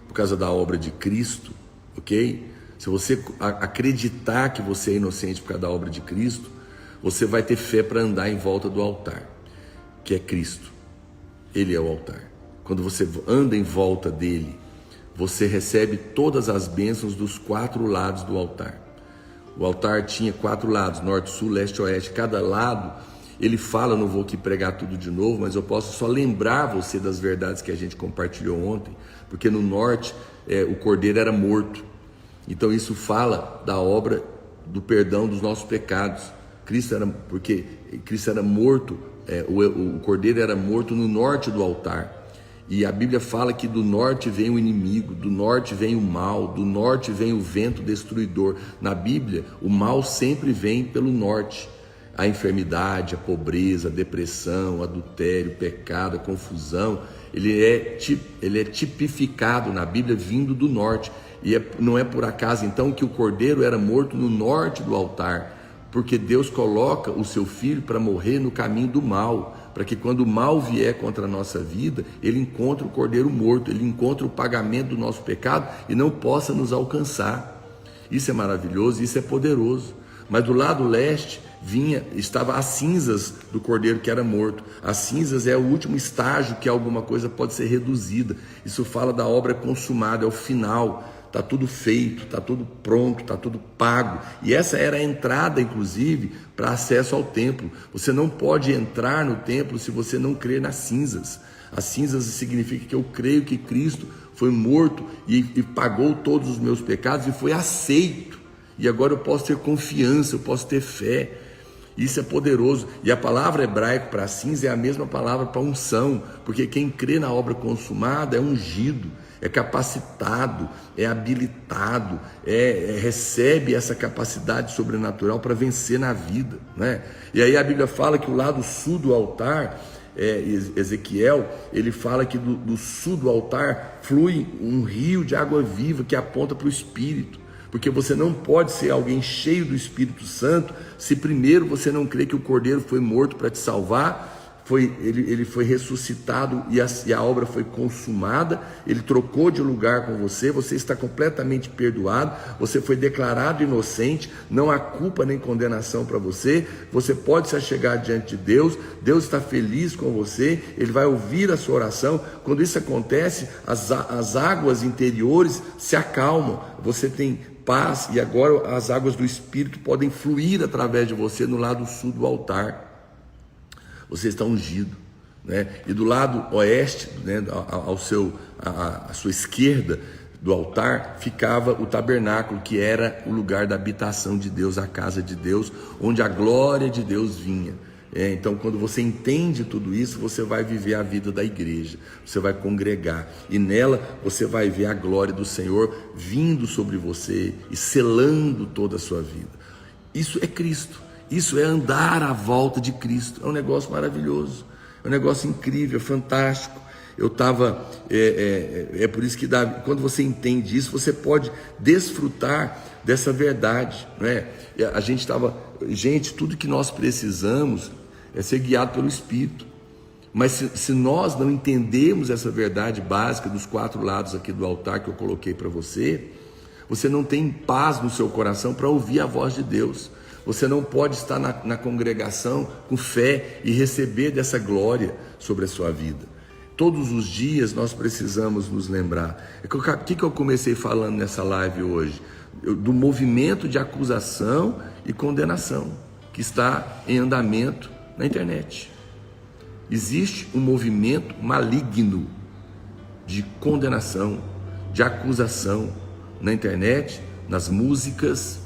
por causa da obra de Cristo, ok? Se você acreditar que você é inocente por causa da obra de Cristo, você vai ter fé para andar em volta do altar, que é Cristo. Ele é o altar. Quando você anda em volta dele, você recebe todas as bênçãos dos 4 lados do altar. O altar tinha 4 lados, norte, sul, leste, oeste. Cada lado, ele fala, não vou aqui pregar tudo de novo, mas eu posso só lembrar você das verdades que a gente compartilhou ontem, porque no norte o cordeiro era morto. Então isso fala da obra do perdão dos nossos pecados. Porque Cristo era morto, o cordeiro era morto no norte do altar. E a Bíblia fala que do norte vem o inimigo, do norte vem o mal, do norte vem o vento destruidor. Na Bíblia, o mal sempre vem pelo norte. A enfermidade, a pobreza, a depressão, o adultério, o pecado, a confusão, ele é tipificado na Bíblia vindo do norte. E não é por acaso então que o cordeiro era morto no norte do altar, porque Deus coloca o seu filho para morrer no caminho do mal, para que quando o mal vier contra a nossa vida, ele encontre o cordeiro morto, ele encontre o pagamento do nosso pecado e não possa nos alcançar. Isso é maravilhoso, isso é poderoso. Mas do lado leste estava as cinzas do cordeiro que era morto. As cinzas é o último estágio que alguma coisa pode ser reduzida. Isso fala da obra consumada, é o final. Está tudo feito, está tudo pronto, está tudo pago. E essa era a entrada, inclusive, para acesso ao templo. Você não pode entrar no templo se você não crer nas cinzas. As cinzas significa que eu creio que Cristo foi morto e pagou todos os meus pecados e foi aceito. E agora eu posso ter confiança, eu posso ter fé. Isso é poderoso. E a palavra hebraica para cinza é a mesma palavra para unção, porque quem crê na obra consumada é ungido, é capacitado, é habilitado, recebe essa capacidade sobrenatural para vencer na vida, né? E aí a Bíblia fala que o lado sul do altar, Ezequiel, ele fala que do sul do altar flui um rio de água viva que aponta para o Espírito. Porque você não pode ser alguém cheio do Espírito Santo se primeiro você não crê que o Cordeiro foi morto para te salvar, ele foi ressuscitado e a obra foi consumada, ele trocou de lugar com você, você está completamente perdoado, você foi declarado inocente, não há culpa nem condenação para você, você pode se achegar diante de Deus, Deus está feliz com você, Ele vai ouvir a sua oração. Quando isso acontece, as águas interiores se acalmam, você tem paz e agora as águas do Espírito podem fluir através de você no lado sul do altar. Você está ungido, né? E do lado oeste, né, à sua esquerda do altar, ficava o tabernáculo, que era o lugar da habitação de Deus, a casa de Deus, onde a glória de Deus vinha. Então, quando você entende tudo isso, você vai viver a vida da igreja, você vai congregar, e nela você vai ver a glória do Senhor vindo sobre você e selando toda a sua vida. Isso é Cristo, isso é andar à volta de Cristo. É um negócio maravilhoso, é um negócio incrível, fantástico. Eu estava, por isso que quando você entende isso, você pode desfrutar dessa verdade, né? A gente tudo que nós precisamos é ser guiado pelo Espírito. Mas se nós não entendemos essa verdade básica dos 4 lados aqui do altar que eu coloquei para você, você não tem paz no seu coração para ouvir a voz de Deus. Você não pode estar na congregação com fé e receber dessa glória sobre a sua vida. Todos os dias nós precisamos nos lembrar. O que eu comecei falando nessa live hoje? Do movimento de acusação e condenação que está em andamento na internet. Existe um movimento maligno de condenação, de acusação na internet, nas músicas,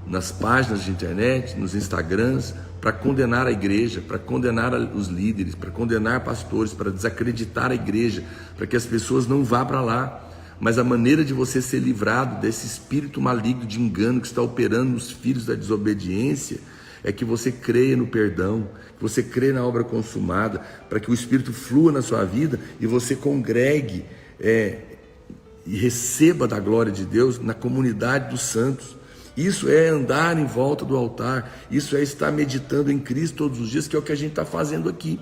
nas páginas de internet, nos Instagrams, para condenar a igreja, para condenar os líderes, para condenar pastores, para desacreditar a igreja, para que as pessoas não vá para lá. Mas a maneira de você ser livrado desse espírito maligno de engano que está operando nos filhos da desobediência é que você creia no perdão, que você creia na obra consumada, para que o Espírito flua na sua vida e você congregue e receba da glória de Deus na comunidade dos santos. Isso é andar em volta do altar, isso é estar meditando em Cristo todos os dias, que é o que a gente está fazendo aqui,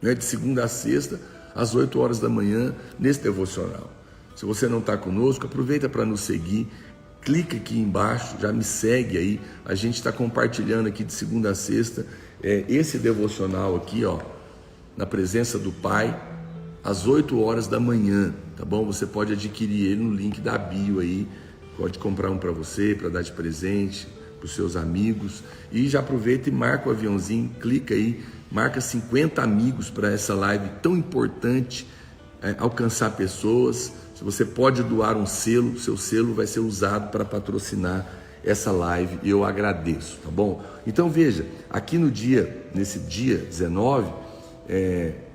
né? De segunda a sexta, às 8 horas da manhã, nesse devocional. Se você não está conosco, aproveita para nos seguir, clica aqui embaixo, já me segue aí, a gente está compartilhando aqui de segunda a sexta, esse devocional aqui, ó, na presença do Pai, às 8 horas da manhã, tá bom? Você pode adquirir ele no link da bio aí, pode comprar um para você, para dar de presente, para os seus amigos. E já aproveita e marca o aviãozinho, clica aí, marca 50 amigos para essa live tão importante, alcançar pessoas. Se você pode doar um selo, seu selo vai ser usado para patrocinar essa live e eu agradeço, tá bom? Então veja, aqui nesse dia 19,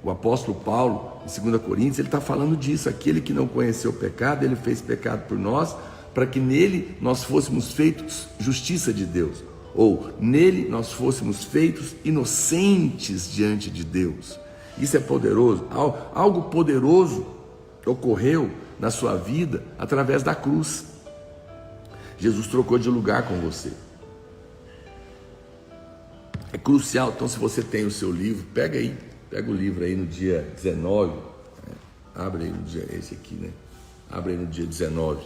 o apóstolo Paulo, em 2 Coríntios, ele está falando disso. Aquele que não conheceu o pecado, ele fez pecado por nós, para que nele nós fôssemos feitos justiça de Deus, ou nele nós fôssemos feitos inocentes diante de Deus. Isso é poderoso. Algo poderoso ocorreu na sua vida através da cruz. Jesus trocou de lugar com você. É crucial. Então, se você tem o seu livro, pega o livro aí no dia 19, abre aí no dia, esse aqui, né? Abre aí no dia 19.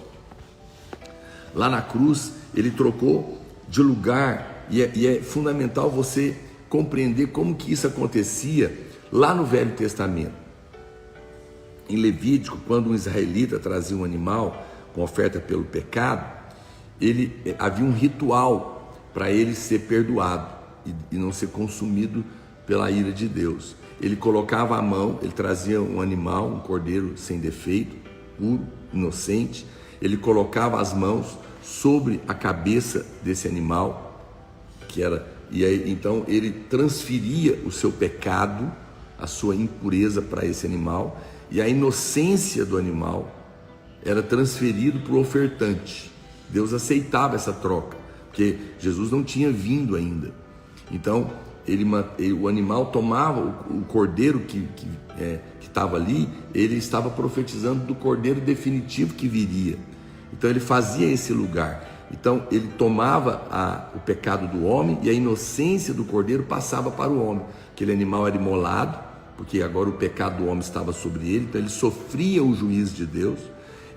Lá na cruz, ele trocou de lugar, e é fundamental você compreender como que isso acontecia lá no Velho Testamento. Em Levítico, quando um israelita trazia um animal com oferta pelo pecado, havia um ritual para ele ser perdoado e não ser consumido pela ira de Deus. Ele colocava a mão, ele trazia um animal, um cordeiro sem defeito, puro, inocente. Ele colocava as mãos sobre a cabeça desse animal, e aí então ele transferia o seu pecado, a sua impureza para esse animal, e a inocência do animal era transferido para o ofertante. Deus aceitava essa troca, porque Jesus não tinha vindo ainda. Então o animal tomava o cordeiro que estava ali, ele estava profetizando do cordeiro definitivo que viria. Então ele fazia esse lugar. Então ele tomava o pecado do homem e a inocência do cordeiro passava para o homem. Aquele animal era imolado, porque agora o pecado do homem estava sobre ele, então ele sofria o juízo de Deus,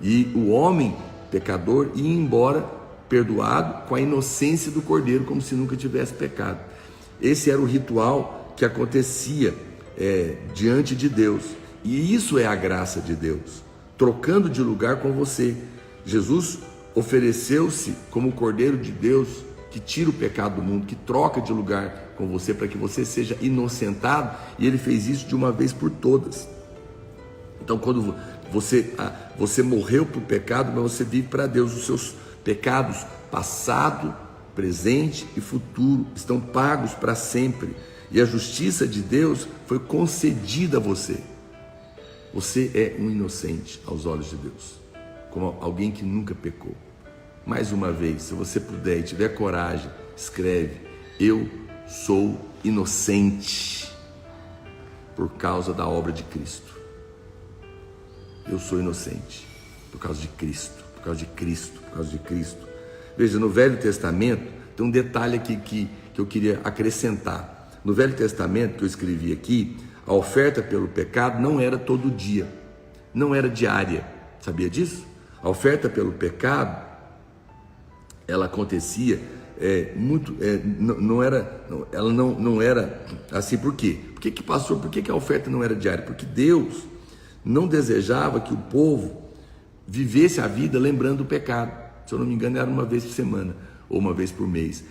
e o homem pecador ia embora perdoado com a inocência do cordeiro, como se nunca tivesse pecado. Esse era o ritual que acontecia diante de Deus, e isso é a graça de Deus, trocando de lugar com você. Jesus ofereceu-se como o Cordeiro de Deus que tira o pecado do mundo, que troca de lugar com você para que você seja inocentado, e ele fez isso de uma vez por todas. Então, quando você morreu para o pecado, mas você vive para Deus. Os seus pecados passado, presente e futuro estão pagos para sempre. e a justiça de Deus foi concedida a você. Você é um inocente aos olhos de Deus, como alguém que nunca pecou. Mais uma vez, se você puder e tiver coragem, escreve: eu sou inocente por causa da obra de Cristo. Eu sou inocente por causa de Cristo, por causa de Cristo, por causa de Cristo. Veja, no Velho Testamento tem um detalhe aqui que eu queria acrescentar. No Velho Testamento, que eu escrevi aqui, a oferta pelo pecado não era todo dia, não era diária. Sabia disso? A oferta pelo pecado, ela acontecia não era assim. Por quê? Por que a oferta não era diária? Porque Deus não desejava que o povo vivesse a vida lembrando do pecado. Se eu não me engano, era uma vez por semana ou uma vez por mês.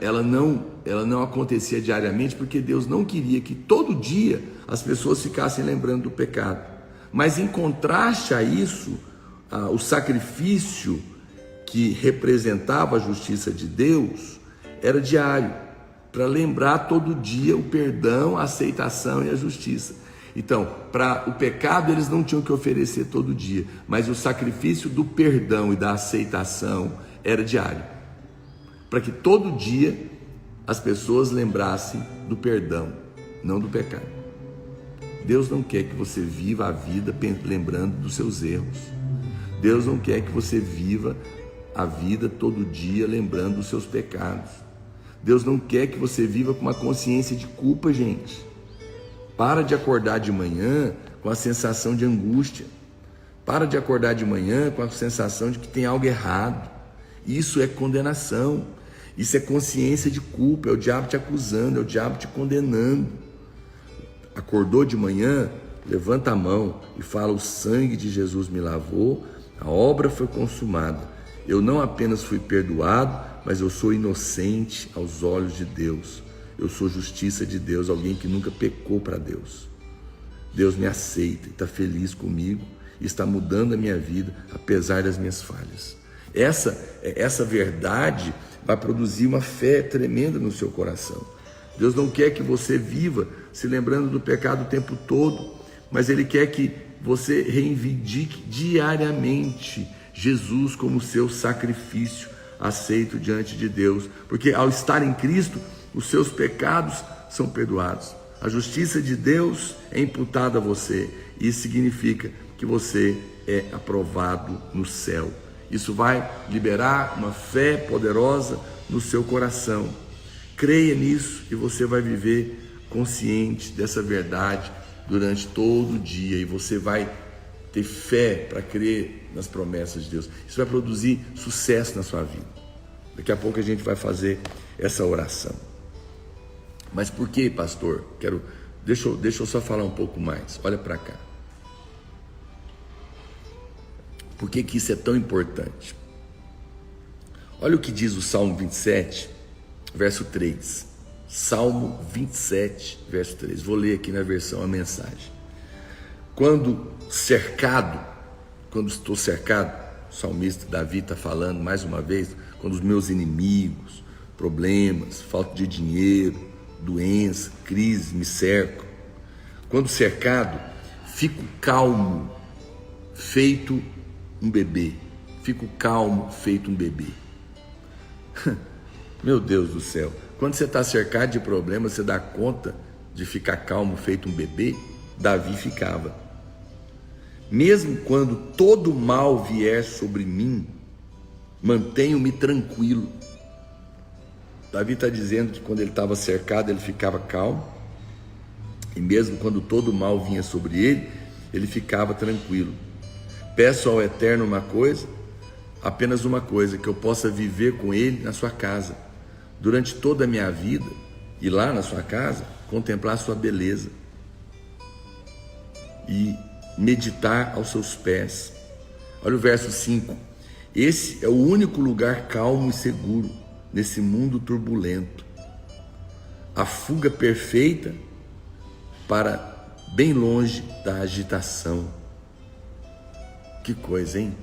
Ela não acontecia diariamente, porque Deus não queria que todo dia as pessoas ficassem lembrando do pecado. Mas em contraste a isso, o sacrifício que representava a justiça de Deus era diário, para lembrar todo dia o perdão, a aceitação e a justiça. Então, para o pecado eles não tinham que oferecer todo dia, mas o sacrifício do perdão e da aceitação era diário, para que todo dia as pessoas lembrassem do perdão, não do pecado. Deus não quer que você viva a vida lembrando dos seus erros. Deus não quer que você viva a vida todo dia lembrando dos seus pecados. Deus não quer que você viva com uma consciência de culpa, gente. Para de acordar de manhã com a sensação de angústia. Para de acordar de manhã com a sensação de que tem algo errado. Isso é condenação. Isso é consciência de culpa. É o diabo te acusando, é o diabo te condenando. Acordou de manhã, levanta a mão e fala: o sangue de Jesus me lavou, a obra foi consumada. Eu não apenas fui perdoado, mas eu sou inocente aos olhos de Deus. Eu sou justiça de Deus, alguém que nunca pecou para Deus. Deus me aceita e está feliz comigo e está mudando a minha vida, apesar das minhas falhas. Essa verdade vai produzir uma fé tremenda no seu coração. Deus não quer que você viva se lembrando do pecado o tempo todo, mas Ele quer que você reivindique diariamente Jesus como seu sacrifício aceito diante de Deus, porque ao estar em Cristo, os seus pecados são perdoados. A justiça de Deus é imputada a você. Isso significa que você é aprovado no céu. Isso vai liberar uma fé poderosa no seu coração. Creia nisso e você vai viver consciente dessa verdade durante todo o dia, e você vai ter fé para crer nas promessas de Deus. Isso vai produzir sucesso na sua vida. Daqui a pouco a gente vai fazer essa oração. Mas por que, pastor? Deixa eu só falar um pouco mais. Olha para cá. Por que isso é tão importante? Olha o que diz o Salmo 27, verso 3. Salmo 27, verso 3. Vou ler aqui na versão a mensagem. Quando estou cercado, o salmista Davi está falando mais uma vez, quando os meus inimigos, problemas, falta de dinheiro, doença, crise me cercam. Quando cercado, fico calmo, feito um bebê. Fico calmo, feito um bebê. Meu Deus do céu. Quando você está cercado de problemas, você dá conta de ficar calmo, feito um bebê? Davi ficava. Mesmo quando todo mal vier sobre mim, mantenho-me tranquilo. Davi está dizendo que quando ele estava cercado, ele ficava calmo. E mesmo quando todo mal vinha sobre ele, ele ficava tranquilo. Peço ao Eterno uma coisa, apenas uma coisa: que eu possa viver com Ele na sua casa, durante toda a minha vida, e lá na sua casa, contemplar a sua beleza e meditar aos seus pés. Olha o verso 5. Esse é o único lugar calmo e seguro nesse mundo turbulento. A fuga perfeita para bem longe da agitação. Que coisa, hein?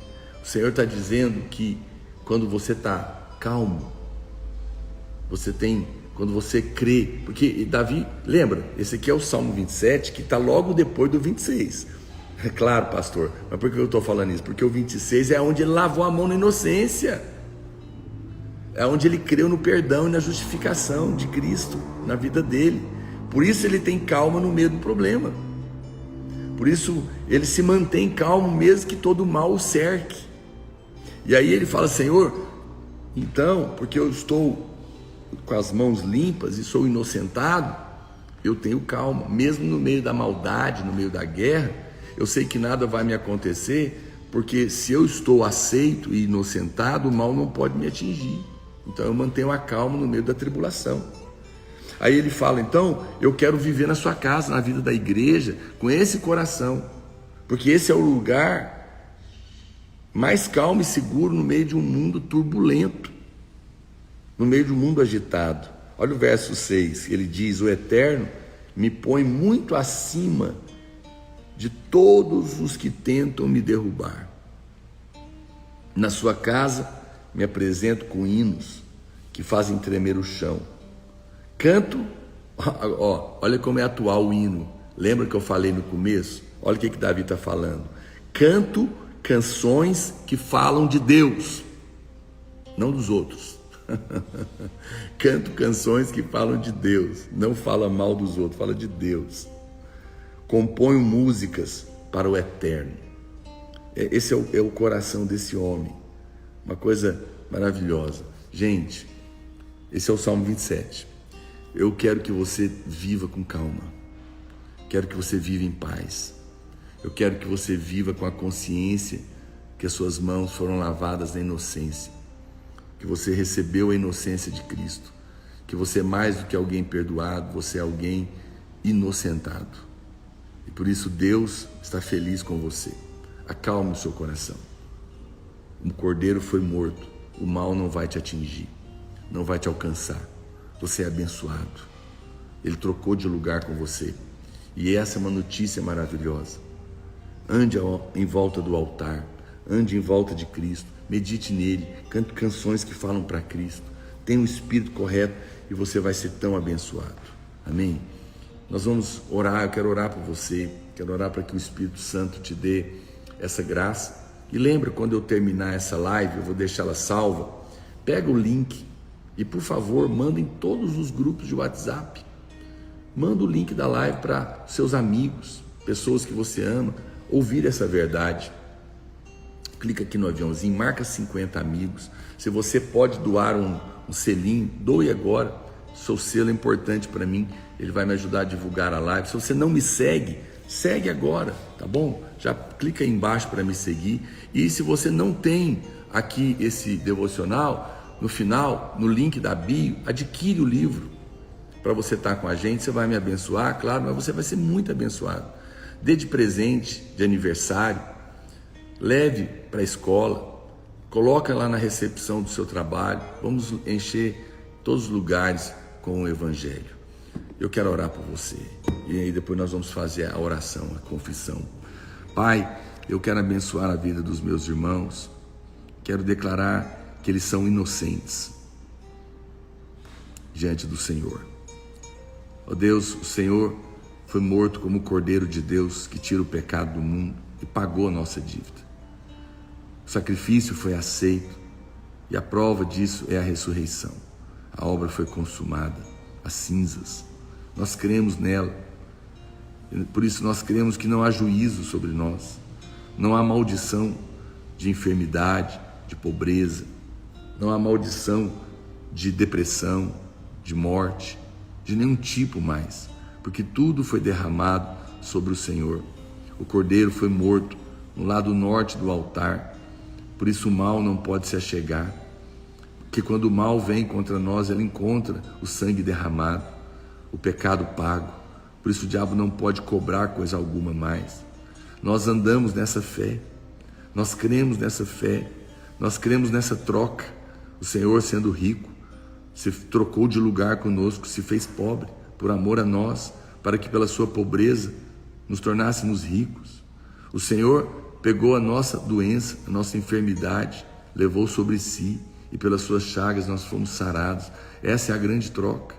O Senhor está dizendo que quando você está calmo, você tem Quando você crê, porque Davi, lembra, esse aqui é o Salmo 27, que está logo depois do 26. É claro, pastor, mas por que eu estou falando isso? Porque o 26 é onde ele lavou a mão na inocência, é onde ele creu no perdão e na justificação de Cristo na vida dele. Por isso ele tem calma no meio do problema, por isso ele se mantém calmo mesmo que todo mal o cerque. E aí ele fala: Senhor, então, porque eu estou com as mãos limpas e sou inocentado, eu tenho calma, mesmo no meio da maldade, no meio da guerra, eu sei que nada vai me acontecer, porque se eu estou aceito e inocentado, o mal não pode me atingir. Então eu mantenho a calma no meio da tribulação. Aí ele fala: então eu quero viver na sua casa, na vida da igreja, com esse coração, porque esse é o lugar mais calmo e seguro no meio de um mundo turbulento, no meio de um mundo agitado. Olha o verso 6, ele diz: o Eterno me põe muito acima de todos os que tentam me derrubar. Na sua casa me apresento com hinos que fazem tremer o chão. Canto, olha como é atual o hino. Lembra que eu falei no começo? Olha o que Davi está falando. Canto canções que falam de Deus, não dos outros. Canto canções que falam de Deus, não fala mal dos outros, fala de Deus. Componho músicas para o Eterno. Esse é o coração desse homem, uma coisa maravilhosa. Gente, esse é o Salmo 27. Eu quero que você viva com calma, quero que você viva em paz, eu quero que você viva com a consciência que as suas mãos foram lavadas na inocência, que você recebeu a inocência de Cristo, que você é mais do que alguém perdoado, você é alguém inocentado, e por isso Deus está feliz com você. Acalme o seu coração. O cordeiro foi morto, o mal não vai te atingir, não vai te alcançar. Você é abençoado, ele trocou de lugar com você, e essa é uma notícia maravilhosa. Ande em volta do altar, ande em volta de Cristo, medite nele, cante canções que falam para Cristo, tenha um espírito correto e você vai ser tão abençoado. Amém? Nós vamos orar, eu quero orar por você, quero orar para que o Espírito Santo te dê essa graça. E lembra, quando eu terminar essa live, eu vou deixá-la salva, pega o link e, por favor, manda em todos os grupos de WhatsApp, manda o link da live para seus amigos, pessoas que você ama, ouvir essa verdade. Clica aqui no aviãozinho, marca 50 amigos. Se você pode doar um selinho, doe agora. Seu selo é importante para mim, ele vai me ajudar a divulgar a live. Se você não me segue, segue agora, tá bom? Já clica aí embaixo para me seguir. E se você não tem aqui esse devocional, no final, no link da bio, adquire o livro para você estar com a gente. Você vai me abençoar, claro, mas você vai ser muito abençoado. Dê de presente, de aniversário, leve para a escola, coloca lá na recepção do seu trabalho. Vamos encher todos os lugares com o Evangelho. Eu quero orar por você, e aí depois nós vamos fazer a oração, a confissão. Pai, eu quero abençoar a vida dos meus irmãos, quero declarar que eles são inocentes diante do Senhor. Ó Deus, o Senhor foi morto como o Cordeiro de Deus que tira o pecado do mundo e pagou a nossa dívida. O sacrifício foi aceito e a prova disso é a ressurreição. A obra foi consumada, as cinzas. Nós cremos nela. Por isso nós cremos que não há juízo sobre nós. Não há maldição de enfermidade, de pobreza. Não há maldição de depressão, de morte, de nenhum tipo mais. Porque tudo foi derramado sobre o Senhor. O Cordeiro foi morto no lado norte do altar. Por isso o mal não pode se achegar. Porque quando o mal vem contra nós, ele encontra o sangue derramado, o pecado pago. Por isso o diabo não pode cobrar coisa alguma mais. Nós andamos nessa fé, nós cremos nessa fé, nós cremos nessa troca. O Senhor, sendo rico, se trocou de lugar conosco, se fez pobre por amor a nós, para que pela sua pobreza nos tornássemos ricos. O Senhor pegou a nossa doença, a nossa enfermidade, levou sobre si, e pelas suas chagas nós fomos sarados. Essa é a grande troca.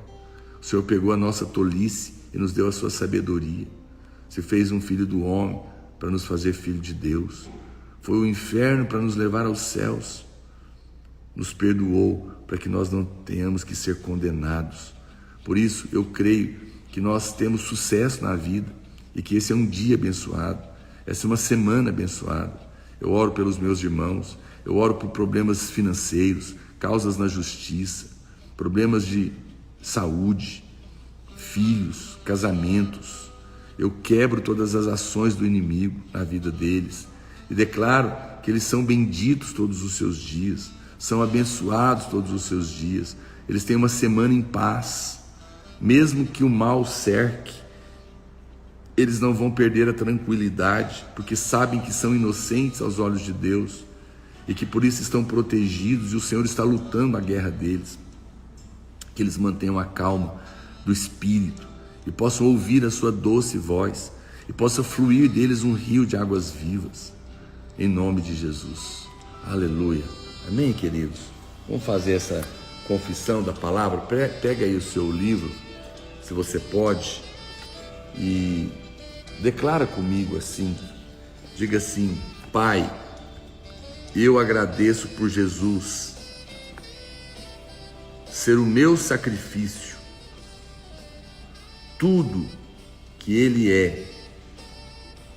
O Senhor pegou a nossa tolice e nos deu a sua sabedoria. Você fez um filho do homem para nos fazer filho de Deus. Foi o inferno para nos levar aos céus. Nos perdoou para que nós não tenhamos que ser condenados. Por isso, eu creio que nós temos sucesso na vida e que esse é um dia abençoado, essa é uma semana abençoada. Eu oro pelos meus irmãos, eu oro por problemas financeiros, causas na justiça, problemas de saúde, filhos, casamentos. Eu quebro todas as ações do inimigo na vida deles e declaro que eles são benditos todos os seus dias, são abençoados todos os seus dias. Eles têm uma semana em paz. Mesmo que o mal cerque, eles não vão perder a tranquilidade, porque sabem que são inocentes aos olhos de Deus e que por isso estão protegidos e o Senhor está lutando a guerra deles. Que eles mantenham a calma do Espírito e possam ouvir a sua doce voz e possa fluir deles um rio de águas vivas, em nome de Jesus. Aleluia. Amém, queridos? Vamos fazer essa confissão da palavra. Pega aí o seu livro, se você pode, e declara comigo assim, diga assim: Pai, eu agradeço por Jesus ser o meu sacrifício, tudo que Ele é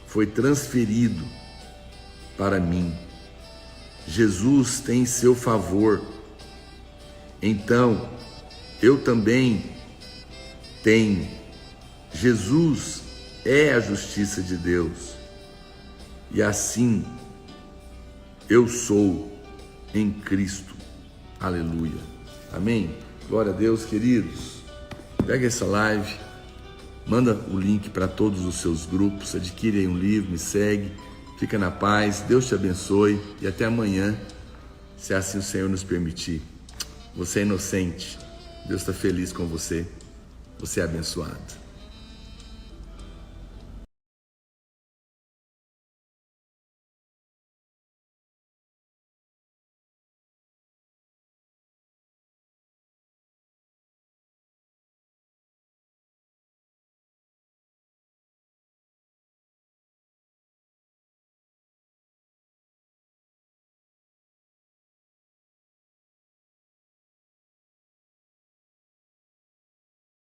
foi transferido para mim. Jesus tem seu favor, então eu também tenho. Jesus é a justiça de Deus e assim eu sou em Cristo. Aleluia. Amém? Glória a Deus, queridos. Pega essa live, manda o link para todos os seus grupos, adquire aí um livro, me segue, fica na paz, Deus te abençoe e até amanhã, se assim o Senhor nos permitir. Você é inocente, Deus está feliz com você, você é abençoado.